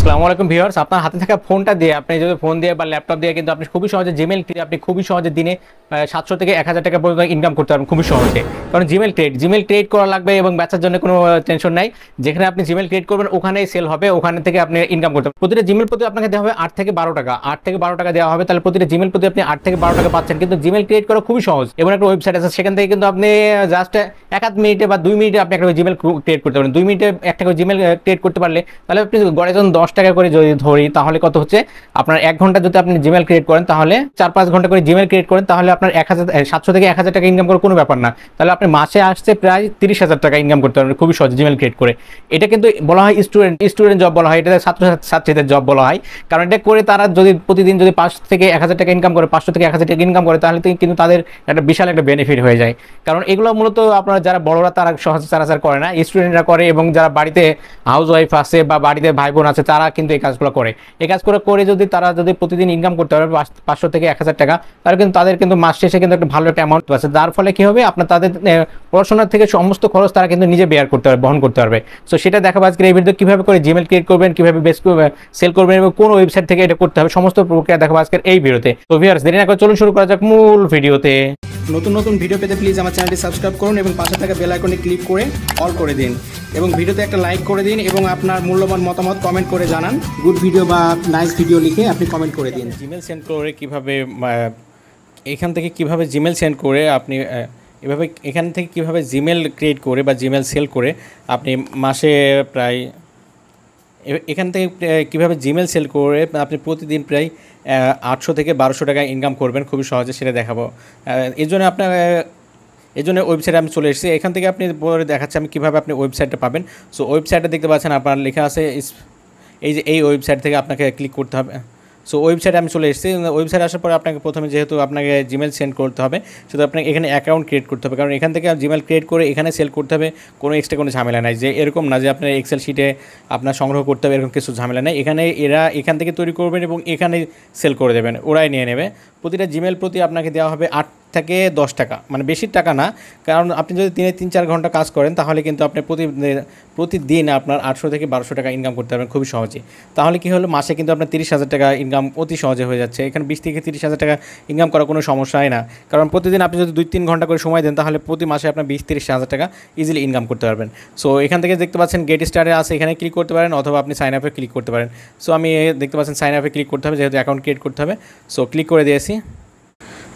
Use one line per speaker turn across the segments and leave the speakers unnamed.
আসসালামু আলাইকুম ভিউয়ার্স, আপনার হাতে থাকা ফোনটা দিয়ে আপনি যদি ফোন দিয়ে বা ল্যাপটপ দিয়ে কিন্তু আপনি খুবই সহজে জিমেল আপনি খুবই সহজে দিনে 700 থেকে 1000 টাকা পর্যন্ত ইনকাম করতে পারবেন খুবই সহজে। কারণ জিমেল ক্রিয়েট করা লাগবে এবং বেচার জন্য কোনো টেনশন নাই। যেখানে আপনি জিমেল ক্রিয়েট করবেন ওখানেই সেল হবে, ওখানে থেকে আপনি ইনকাম করতে পারবেন। প্রতিটা জিমেল প্রতি আপনাকে দেওয়া হবে 8 থেকে 12 টাকা, 8 থেকে 12 টাকা দেওয়া হবে। তাহলে প্রতিটা জিমেল প্রতি আপনি 8 থেকে 12 টাকা পাচ্ছেন। কিন্তু জিমেল ক্রিয়েট করা খুবই সহজ এবং একটা ওয়েবসাইট আছে, সেখান থেকে কিন্তু আপনি জাস্ট 1 মিনিটে বা 2 মিনিটে আপনি একটা জিমেল ক্রিয়েট করতে পারেন। 2 মিনিটে একটা জিমেল ক্রিয়েট করতে পারলে তাহলে আপনি গড়ে যখন 10 টাকা করে যদি ধরি তাহলে কত হচ্ছে, আপনার 1 ঘন্টা যদি আপনি জিমেল ক্রিয়েট করেন তাহলে 4-5 ঘন্টা করে জিমেল ক্রিয়েট করেন তাহলে আপনার 700 থেকে 1000 টাকা ইনকাম করার কোনো ব্যাপার না। তাহলে আপনি মাসে আসছে প্রায় 30,000 টাকা ইনকাম করতে পারবেন খুবই সহজে জিমেল ক্রিয়েট করে। এটা কিন্তু বলা হয় স্টুডেন্ট জব বলা হয়, এটা ছাত্রছাত্রীদের জব বলা হয়। কারণ এটা করে তারা যদি প্রতিদিন যদি 5 থেকে 1000 টাকা ইনকাম করে, 500 থেকে 1000 টাকা ইনকাম করে, তাহলে কিন্তু তাদের একটা বিশাল একটা বেনিফিট হয়ে যায়। কারণ এগুলো মূলত আপনারা যারা বড়রা তারা সহজে চারাচার করে না, স্টুডেন্টরা করে এবং যারা বাড়িতে হাউস ওয়াইফ আছে বা বাড়িতে ভাই বোন আছে তারা কিন্তু এই কাজগুলো করে। এই কাজগুলো করে যদি তারা যদি প্রতিদিন ইনকাম করতে পারে 500 থেকে 1000 টাকা, তাহলে কিন্তু তাদের কিন্তু মাস শেষে কিন্তু একটা ভালো একটা অ্যামাউন্ট আছে। যার ফলে কি হবে, আপনার তাদের পড়াশোনার থেকে সমস্ত খরচ তারা কিন্তু নিজে বেয়ার করতে পারবে, বহন করতে পারবে। সো সেটা দেখাবো আজকের এই ভিডিওতে, কিভাবে করে জিমেল ক্রিয়েট করবেন, কিভাবে বেস্ট সেল করবেন এবং কোন ওয়েবসাইট থেকে এটা করতে হবে, সমস্ত প্রক্রিয়া দেখাবো আজকের এই ভিডিওতে। তো ভিউয়ার্স, দেরি না করে চলুন শুরু করা যাক মূল ভিডিওতে।
নতুন নতুন ভিডিও পেতে প্লিজ আমার চ্যানেলটি সাবস্ক্রাইব করুন এবং পাশে থাকা বেল আইকনে ক্লিক করে অল করে দিন এবং ভিডিওতে একটা লাইক করে দিন এবং আপনার মূল্যবান মতামত কমেন্ট করে জানান। গুড ভিডিও বা নাইস ভিডিও লিখে আপনি কমেন্ট করে দিন।
জিমেল সেন্ড করে কিভাবে, এখান থেকে কিভাবে জিমেল সেন্ড করে আপনি এভাবে এখান থেকে কিভাবে জিমেল ক্রিয়েট করে বা জিমেল সেল করে আপনি মাসে প্রায়, এখান থেকে কীভাবে জিমেল সেল করে আপনি প্রতিদিন প্রায় 800 থেকে 1200 টাকা ইনকাম করবেন খুবই সহজে, সেটা দেখাবো। এই জন্য ওয়েবসাইটে আমি চলে এসেছি। এখান থেকে আপনি পরে দেখাচ্ছি আমি কীভাবে আপনি ওয়েবসাইটটা পাবেন। সো ওয়েবসাইটটা দেখতে পাচ্ছেন আপনার লেখা আছে, এই ওয়েবসাইট থেকে আপনাকে ক্লিক করতে হবে। সো ওয়েবসাইটে আমি চলে এসেছি। ওয়েবসাইট আসার পরে আপনাকে প্রথমে যেহেতু আপনাকে জিমেল সেন্ড করতে হবে, সেহেতু আপনাকে এখানে অ্যাকাউন্ট ক্রিয়েট করতে হবে। কারণ এখান থেকে জিমেল ক্রিয়েট করে এখানে সেল করতে হবে, কোনো এক্সট্রা কোনো ঝামেলা নাই। যে এরকম না যে আপনার এক্সেল শিটে আপনার সংগ্রহ করতে হবে, এরকম কিছু ঝামেলা নেই। এখান থেকে তৈরি করবেন এবং এখানে সেল করে দেবেন, ওরাই নিয়ে নেবে। প্রতিটা জিমেল প্রতি আপনাকে দেওয়া হবে 8 থেকে 10 টাকা, মানে বেশি টাকা না। কারণ আপনি যদি দিনে 3-4 ঘন্টা কাজ করেন তাহলে কিন্তু আপনি প্রতিদিন আপনার 800 থেকে 1200 টাকা ইনকাম করতে পারবেন খুবই সহজে। তাহলে কি হলো, মাসে কিন্তু আপনার 30,000 টাকা ইনকাম অতি সহজে হয়ে যাচ্ছে। এখানে 20 থেকে 30,000 টাকা ইনকাম করা কোনো সমস্যাই না। কারণ প্রতিদিন আপনি যদি 2-3 ঘন্টা করে সময় দেন তাহলে প্রতি মাসে আপনার 20-30,000 টাকা ইজিলি ইনকাম করতে পারবেন। সো এখান থেকে দেখতে পাচ্ছেন গেট স্টার্টে আছে, এখানে ক্লিক করতে পারেন অথবা আপনি সাইন আপে ক্লিক করতে পারেন। সো আমি দেখতে পাচ্ছেন সাইন আপে ক্লিক করতে হবে, যেহেতু অ্যাকাউন্ট ক্রিয়েট করতে হবে। সো ক্লিক করে দিয়েছি।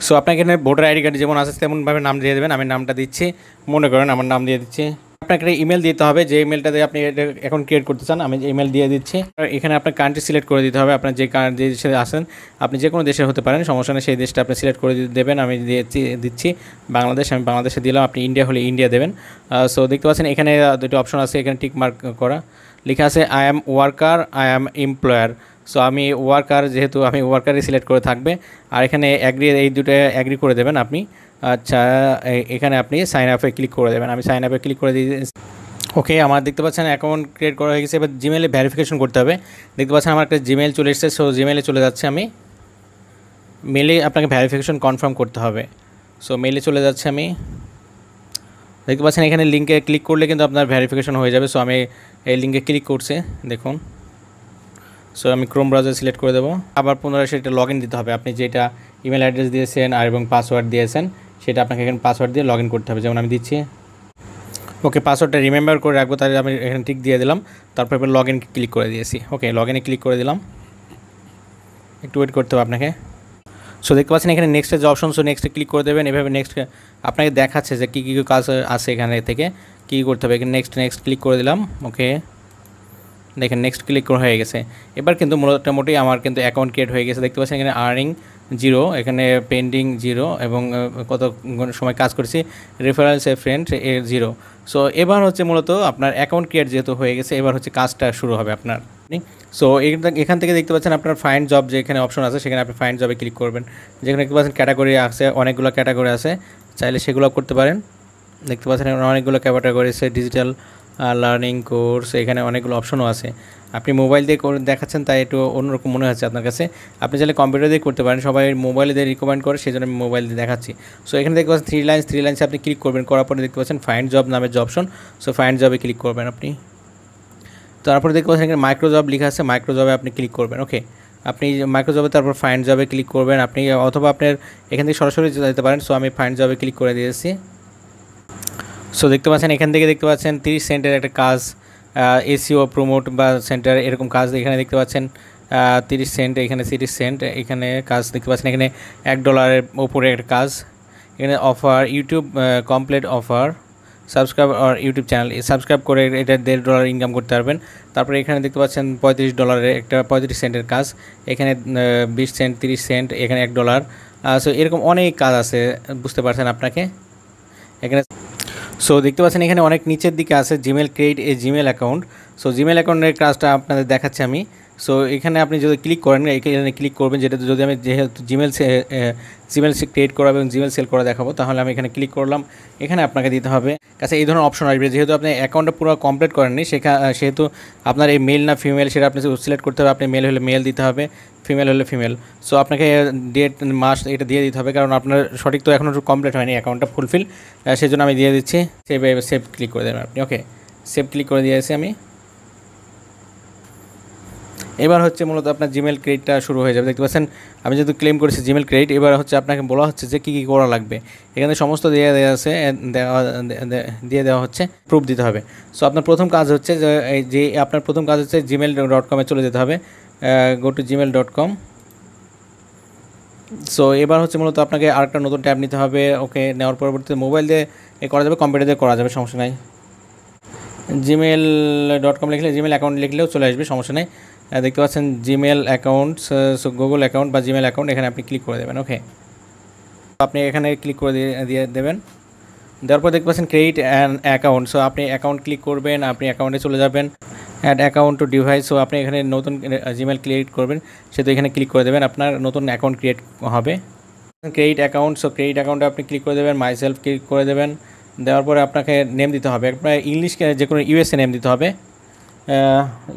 সো আপনাকে এখানে ভোটার আইডি কার্ড যেমন আছে তেমনভাবে নাম দিয়ে দেবেন। আমি নামটা দিচ্ছি, মনে করেন আমার নাম দিয়ে দিচ্ছি। আপনাকে একটা ইমেল দিতে হবে, যে ইমেলটা দিয়ে আপনি অ্যাকাউন্ট ক্রিয়েট করতে চান। আমি ইমেল দিয়ে দিচ্ছি। এখানে আপনার কান্ট্রি সিলেক্ট করে দিতে হবে, আপনার যে দেশে আসেন, আপনি যে কোনো দেশের হতে পারেন, সমস্যা নেই। সেই দেশটা আপনি সিলেক্ট করে দেবেন। আমি দিচ্ছি বাংলাদেশ, আমি বাংলাদেশে দিলাম। আপনি ইন্ডিয়া হলে ইন্ডিয়া দেবেন। সো দেখতে পাচ্ছেন এখানে দুটো অপশন আছে, এখানে টিক মার্ক করা লেখা আছে I am worker, I am employer. So আমি ওয়ার্কার, যেহেতু আমি ওয়ার্কারই সিলেক্ট করে থাকবে। আর এখানে অ্যাগ্রি, এই দুটো অ্যাগ্রি করে দেবেন আপনি। আচ্ছা, এখানে আপনি সাইন আপে ক্লিক করে দেবেন। আমি সাইন আপে ক্লিক করে দিয়ে, ওকে, আমার দেখতে পাচ্ছেন অ্যাকাউন্ট ক্রিয়েট করা হয়ে গেছে। এবার জিমেলে ভেরিফিকেশন করতে হবে। দেখতে পাচ্ছেন আমার একটা জিমেল চলে এসেছে। সো জিমেলে চলে যাচ্ছে, আমি মেলে আপনাকে ভেরিফিকেশন কনফার্ম করতে হবে। সো মেলে চলে যাচ্ছে আমি। দেখতে পাচ্ছেন এখানে লিঙ্কে ক্লিক করলে কিন্তু আপনার ভেরিফিকেশন হয়ে যাবে। সো আমি এই লিঙ্কে ক্লিক করছি, দেখুন। সো আমি ক্রোম ব্রাউজার সিলেক্ট করে দেবো। আবার পুনরায় সেটা লগ ইন দিতে হবে। আপনি যেটা ইমেল অ্যাড্রেস দিয়েছেন আর এবং পাসওয়ার্ড দিয়েছেন সেটা আপনাকে এখানে পাসওয়ার্ড দিয়ে লগ ইন করতে হবে, যেমন আমি দিচ্ছি। ওকে, পাসওয়ার্ডটা রিমেম্বার করে রাখবো, তাই আমি এখানে টিক দিয়ে দিলাম। তারপর এবার লগ ইন ক্লিক করে দিয়েছি। ওকে, লগ ইনে ক্লিক করে দিলাম। একটু ওয়েট করতে হবে আপনাকে। সো দেখতে পাচ্ছেন এখানে নেক্সটের যে অপশন, সো নেক্সটে ক্লিক করে দেবেন। এভাবে নেক্সট আপনাকে দেখাচ্ছে যে কী কাজ আছে এখানে থেকে কী করতে হবে। এখানে নেক্সট ক্লিক করে দিলাম। ওকে, দেখেন নেক্সট ক্লিক করা হয়ে গেছে। এবার কিন্তু মোটামুটি আমার কিন্তু অ্যাকাউন্ট ক্রিয়েট হয়ে গেছে। দেখতে পাচ্ছেন এখানে আর্নিং 0, এখানে পেন্ডিং 0 এবং কত সময় কাজ করছি, রেফারেন্স এ ফ্রেন্ড 0। সো এবার হচ্ছে মূলত আপনার অ্যাকাউন্ট ক্রিয়েট যেহেতু হয়ে গেছে, এবার হচ্ছে কাজটা শুরু হবে আপনার। সো এখান থেকে দেখতে পাচ্ছেন আপনার ফাইন্ড জব যে এখানে অপশন আছে, সেখানে আপনি ফাইন্ড জবে ক্লিক করবেন। যেখানে দেখতে পাচ্ছেন ক্যাটাগরি আছে, অনেকগুলো ক্যাটাগরি আছে, চাইলে সেগুলো করতে পারেন। দেখতে পাচ্ছেন অনেকগুলো ক্যাটাগরি আছে, ডিজিটাল লার্নিং কোর্স, এখানে অনেকগুলো অপশনও আছে। আপনি মোবাইল দিয়ে দেখাচ্ছেন তাই একটু অন্যরকম মনে হচ্ছে আপনার কাছে। আপনি চাইলে কম্পিউটার দিয়ে করতে পারেন, সবাই মোবাইলে দিয়ে রিকমেন্ড করে, সেই জন্য আমি মোবাইল দিয়ে দেখাচ্ছি। সো এখানে দেখতে পাচ্ছেন থ্রি লাইন্সে আপনি ক্লিক করবেন। করার পরে দেখতে পাচ্ছেন ফাইন্ড জব নামের যে অপশন, সো ফাইন্ড জবে ক্লিক করবেন আপনি। তারপরে দেখতে পাচ্ছেন এখানে মাইক্রো জব লেখা আছে, মাইক্রো জবে আপনি ক্লিক করবেন। ওকে, আপনি মাইক্রো জবে তারপর ফাইন্ড জবে ক্লিক করবেন আপনি, অথবা আপনার এখান থেকে সরাসরি যেতে পারেন। সো আমি ফাইন্ড জবে ক্লিক করে দিয়েছি। সো দেখতে পাচ্ছেন এখান থেকে দেখতে পাচ্ছেন 30 সেন্টের একটা কাজ, এসিও প্রমোট বা সেন্টার এরকম কাজ এখানে দেখতে পাচ্ছেন। 30 সেন্ট, এখানে 30 সেন্ট, এখানে কাজ দেখতে পাচ্ছেন। এখানে $1 উপরে একটা কাজ। এখানে offer YouTube complete offer, subscribe আর ইউটিউব চ্যানেল সাবস্ক্রাইব করে এটা $1.5 ইনকাম করতে পারবেন। তারপরে এখানে দেখতে পাচ্ছেন $35 একটা 35 সেন্টের কাজ, এখানে 20 সেন্ট, 30 সেন্ট, এখানে $1। সো এরকম অনেক কাজ আছে, বুঝতে পারছেন আপনাকে এখানে। সো দেখতে পাচ্ছেন এখানে অনেক নিচের দিকে আছে Gmail create a Gmail account. So Gmail অ্যাকাউন্টের কাজটা আপনাদের দেখাচ্ছি আমি। সো এখানে আপনি যদি ক্লিক করেন, এখানে ক্লিক করবেন, যেটা যদি আমি যেহেতু জিমেল ক্রিয়েট করা এবং জিমেল সেল করা দেখাবো, তাহলে আমি এখানে ক্লিক করলাম। এখানে আপনাকে দিতে হবে কাছে এই ধরনের অপশন আসবে, যেহেতু আপনি অ্যাকাউন্টটা পুরো কমপ্লিট করেননি, সেহেতু আপনার এই মেল না ফিমেল সেটা আপনি সিলেক্ট করতে হবে। আপনি মেল হলে মেল দিতে হবে, ফিমেল হলে ফিমেল। সো আপনাকে ডেট মাস এটা দিয়ে দিতে হবে, কারণ আপনার সঠিক তো এখনও কমপ্লিট হয়নি অ্যাকাউন্টটা ফুলফিল, সেই জন্য আমি দিয়ে দিচ্ছি। সেভ ক্লিক করে দেবেন আপনি। ওকে, সেভ ক্লিক করে দিয়েছি আমি। এবার হচ্ছে মূলত আপনার জিমেল ক্রেডিটটা শুরু হয়ে যাবে। দেখতে পাচ্ছেন আমি যেহেতু ক্লেম করেছি জিমেল ক্রেডিট, এবার হচ্ছে আপনাকে বলা হচ্ছে যে কী কী করা লাগবে। এখানে সমস্ত দিয়ে দেওয়া হচ্ছে, প্রুফ দিতে হবে। সো আপনার প্রথম কাজ হচ্ছে যে আপনার প্রথম কাজ হচ্ছে gmail.com-এ চলে যেতে হবে। Go to gmail.com। সো এবার হচ্ছে মূলত আপনাকে আরেকটা নতুন ট্যাব নিতে হবে। ওকে, নেওয়ার পরবর্তীতে মোবাইল দিয়ে করা যাবে, কম্পিউটার দিয়ে করা যাবে, সমস্যা নাই। gmail.com লিখলে, জিমেল অ্যাকাউন্ট লিখলেও চলে আসবে, সমস্যা নেই। দেখতে পাচ্ছেন Gmail account, so Google account বা জিমেল অ্যাকাউন্ট, এখানে আপনি ক্লিক করে দেবেন। ওকে, আপনি এখানে ক্লিক করে দিয়ে দেবেন। দেওয়ার পর দেখতে পাচ্ছেন ক্রিয়েট অ্যান অ্যাকাউন্ট। সো আপনি অ্যাকাউন্ট ক্লিক করবেন, আপনি অ্যাকাউন্টে চলে যাবেন, add account to device. So আপনি এখানে নতুন জিমেল ক্রিয়েট করবেন, সেহেতু এখানে ক্লিক করে দেবেন, আপনার নতুন অ্যাকাউন্ট ক্রিয়েট হবে। ক্রিয়েট অ্যাকাউন্ট, সো ক্রিয়েট অ্যাকাউন্টে আপনি ক্লিক করে দেবেন, মাই সেলফ ক্লিক করে দেবেন। দেওয়ার পরে আপনাকে নেম দিতে হবে, আপনার ইংলিশ যে কোনো ইউএসএ নেম দিতে হবে,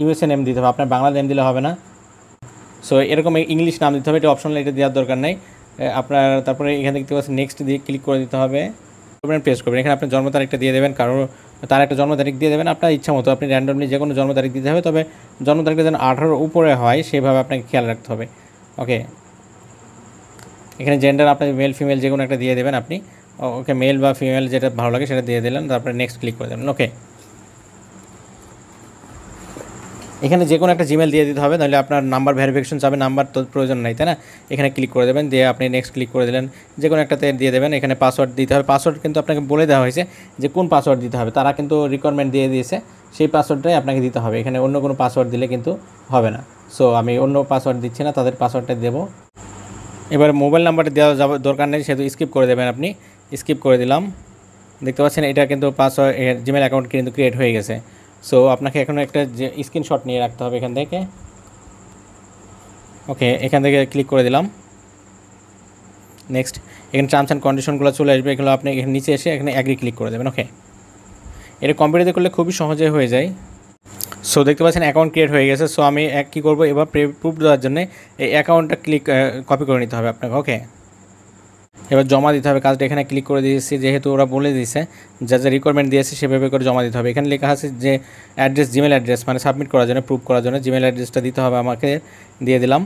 ইউএসএ নেম দিতে হবে, আপনার বাংলা নেম দিলে হবে না। সো এরকম ইংলিশ নাম দিতে হবে, এটা অপশনাল, এটা দেওয়ার দরকার নেই আপনার। তারপরে এখানে দেখতে পাচ্ছেন নেক্সট দিয়ে ক্লিক করে দিতে হবে, প্রেস করবেন। এখানে আপনি জন্ম তারিখটা দিয়ে দেবেন, কারো তার একটা জন্ম তারিখ দিয়ে দেবেন আপনার ইচ্ছা মতো, আপনি র্যান্ডমলি যে কোনো জন্ম তারিখ দিতে হবে, তবে জন্ম তারিখটা যেন 18 উপরে হয় সেভাবে আপনাকে খেয়াল রাখতে হবে। ওকে, এখানে জেন্ডার আপনি মেল ফিমেল যে কোনো একটা দিয়ে দেবেন আপনি। ওকে, মেল বা ফিমেল যেটা ভালো লাগে সেটা দিয়ে দিলেন, তারপরে নেক্সট ক্লিক করে দেবেন। ওকে, এখানে যে কোনো একটা জিমেল দিয়ে দিতে হবে, নাহলে আপনার নাম্বার ভেরিফিকেশন যাবে, নাম্বার তো প্রয়োজন নাই, তাই না। এখানে ক্লিক করে দেবেন, দিয়ে আপনি নেক্সট ক্লিক করে দিলেন, যে কোনো একটাতে দিয়ে দেবেন। এখানে পাসওয়ার্ড দিতে হবে, পাসওয়ার্ড কিন্তু আপনাকে বলে দেওয়া হয়েছে যে কোন পাসওয়ার্ড দিতে হবে, তারা কিন্তু রিকোয়ারমেন্ট দিয়ে দিয়েছে, সেই পাসওয়ার্ডটাই আপনাকে দিতে হবে। এখানে অন্য কোনো পাসওয়ার্ড দিলে কিন্তু হবে না। সো আমি অন্য পাসওয়ার্ড দিচ্ছি না, তাদের পাসওয়ার্ডটা দেবো। এবার মোবাইল নাম্বারটা দেওয়া যাবে দরকার নেই, সেহেতু স্কিপ করে দেবেন আপনি। স্কিপ করে দিলাম। দেখতে পাচ্ছেন এটা কিন্তু পাসওয়ার্ড জিমেল অ্যাকাউন্ট কিন্তু ক্রিয়েট হয়ে গেছে। সো আপনাকে এখন একটা যে স্ক্রিনশট নিয়ে রাখতে হবে এখান থেকে। ওকে, এখান থেকে ক্লিক করে দিলাম, নেক্সট। এখানে টার্মস অ্যান্ড কন্ডিশনগুলো চলে আসবে, এগুলো আপনি এখানে নিচে এসে এখানে অ্যাগ্রি ক্লিক করে দেবেন। ওকে, এটা কম্পিউটারে করলে খুবই সহজে হয়ে যায়। সো দেখতে পাচ্ছেন অ্যাকাউন্ট ক্রিয়েট হয়ে গেছে। সো আমি কী করবো, এবার প্রুফ দেওয়ার জন্য এই অ্যাকাউন্টটা কপি করে নিতে হবে আপনাকে। ওকে, এবার জমা দিতে হবে, কাজটা এখানে ক্লিক করে দিয়েছি, যেহেতু ওরা বলে দিয়েছে যা যা রিকোয়ারমেন্ট দিয়েছে সেভাবে করে জমা দিতে হবে। এখানে লেখা আছে যে অ্যাড্রেস, জিমেল অ্যাড্রেস, মানে সাবমিট করার জন্য, প্রুফ করার জন্য জিমেল অ্যাড্রেসটা দিতে হবে আমাকে, দিয়ে দিলাম।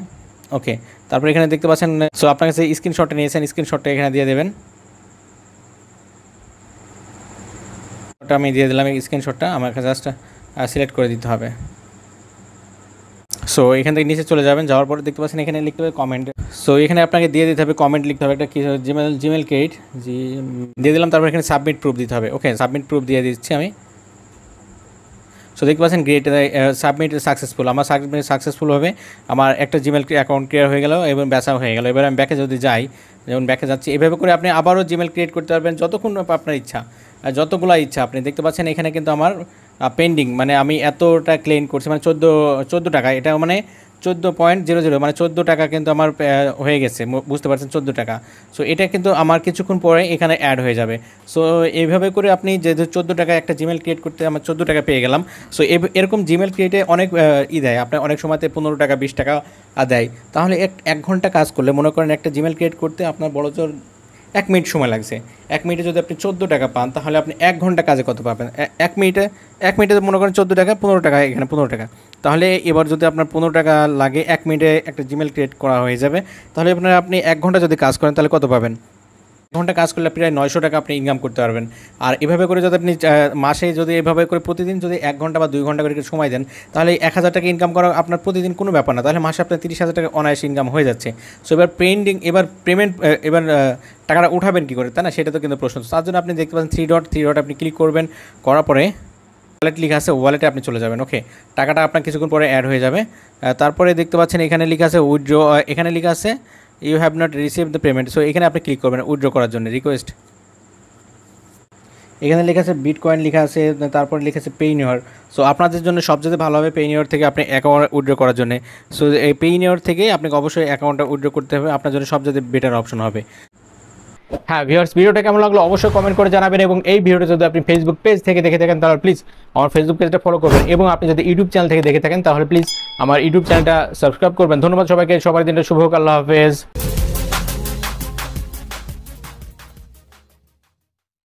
ওকে, তারপরে এখানে দেখতে পাচ্ছেন, সো আপনার কাছে স্ক্রিনশটটা নিয়েছেন, স্ক্রিনশটটা এখানে দিয়ে দেবেন। ওটা আমি দিয়ে দিলাম, এই স্ক্রিনশটটা আমাকে জাস্ট সিলেক্ট করে দিতে হবে। সো এখান থেকে নিচে চলে যাবেন, যাওয়ার পরে দেখতে পাচ্ছেন এখানে লিখতে হবে কমেন্ট। সো এখানে আপনাকে দিয়ে দিতে হবে, কমেন্ট লিখতে হবে একটা জিমেল ক্রিয়েট দিয়ে দিলাম। তারপর এখানে সাবমিট প্রুফ দিতে হবে। ওকে, সাবমিট প্রুফ দিয়ে দিচ্ছি আমি। সো দেখতে পাচ্ছেন গ্রেট, সাবমিট সাকসেসফুল, আমার সাকসেসফুল হবে, আমার একটা জিমেল অ্যাকাউন্ট ক্রিয়েট হয়ে গেল এবং বেচাও হয়ে গেল। এবার আমি ব্যাকে যদি যাই, যেমন ব্যাকে যাচ্ছি, এভাবে করে আপনি আবারও জিমেল ক্রিয়েট করতে পারবেন যতক্ষণ আপনার ইচ্ছা, যতগুলো ইচ্ছা। আপনি দেখতে পাচ্ছেন এখানে কিন্তু আমার পেন্ডিং, মানে আমি এতটা ক্লেম করছি, মানে 14 টাকা, এটা মানে 14.00, মানে 14 টাকা কিন্তু আমার হয়ে গেছে, বুঝতে পারছেন, 14 টাকা। সো এটা কিন্তু আমার কিছুক্ষণ পরে এখানে অ্যাড হয়ে যাবে। সো এইভাবে করে আপনি যেহেতু 14 টাকা একটা জিমেল ক্রিয়েট করতে আমার 14 টাকা পেয়ে গেলাম। সো এরকম জিমেল ক্রিয়েটে অনেক দেয়, আপনার অনেক সময়তে 15 টাকা 20 টাকা দেয়। তাহলে 1 ঘন্টা কাজ করলে মনে করেন একটা জিমেল ক্রিয়েট করতে আপনার বড়জোর 1 মিনিট সময় লাগছে। 1 মিনিটে যদি আপনি 14 টাকা পান তাহলে আপনি 1 ঘন্টা কাজে কত পাবেন? 1 মিনিটে মনে করেন 14 টাকা, 15 টাকা, এখানে 15 টাকা। তাহলে এবার যদি আপনার 15 টাকা লাগে 1 মিনিটে একটা জিমেল ক্রিয়েট করা হয়ে যাবে, তাহলে আপনি 1 ঘন্টা যদি কাজ করেন তাহলে কত পাবেন? 1 ঘন্টা কাজ করলে প্রায় 900 টাকা আপনি ইনকাম করতে পারবেন। আর এভাবে করে যদি আপনি মাসে যদি এভাবে করে প্রতিদিন যদি 1 ঘন্টা বা 2 ঘন্টা করে সময় দেন, তাহলে 1000 টাকা ইনকাম করা আপনার প্রতিদিন কোনো ব্যাপার না। তাহলে মাসে আপনার 30,000 টাকা অনায়াসে ইনকাম হয়ে যাচ্ছে। সো এবার পেমেন্ট টাকাটা উঠাবেন কী করে, তাই না? সেটা তো কিন্তু প্রশ্ন। তার জন্য আপনি দেখতে পাচ্ছেন থ্রি ডট আপনি ক্লিক করবেন, করার পরে ওয়ালেট লেখা আছে, ওয়ালেটে আপনি চলে যাবেন। ওকে, টাকাটা আপনার কিছুক্ষণ পরে অ্যাড হয়ে যাবে। তারপরে দেখতে পাচ্ছেন এখানে লেখা আছে উইথড্র, এখানে লেখা আছে you have not receive the payment. So এখানে আপনি ক্লিক করবেন উইথড্র করার জন্য, রিকোয়েস্ট। এখানে লেখা আছে বিটকয়েন লেখা আছে, তারপরে লেখা আছে পে ইউর। সো আপনাদের জন্য সবচেয়ে ভালো হবে পে ইউর থেকে আপনি অ্যাকাউন্ট উইথড্র করার জন্য। সো এই পে ইউর থেকে আপনাকে অবশ্যই অ্যাকাউন্টটা উইথড্র করতে হবে, আপনার জন্য সবচেয়ে বেটার অপশন হবে। হ্যাঁ ভিউয়ার্স, ভিডিওটা কেমন লাগলো অবশ্যই কমেন্ট করে জানাবেন, এবং এই ভিডিওটা যদি আপনি ফেসবুক পেজ থেকে দেখে থাকেন তাহলে প্লিজ আমার ফেসবুক পেজটা ফলো করবেন, এবং আপনি যদি ইউটিউব চ্যানেল থেকে দেখে থাকেন তাহলে প্লিজ আমার ইউটিউব চ্যানেলটা সাবস্ক্রাইব করবেন। ধন্যবাদ সবাইকে, সবার দিনটা শুভ হোক। আল্লাহ হাফেজ।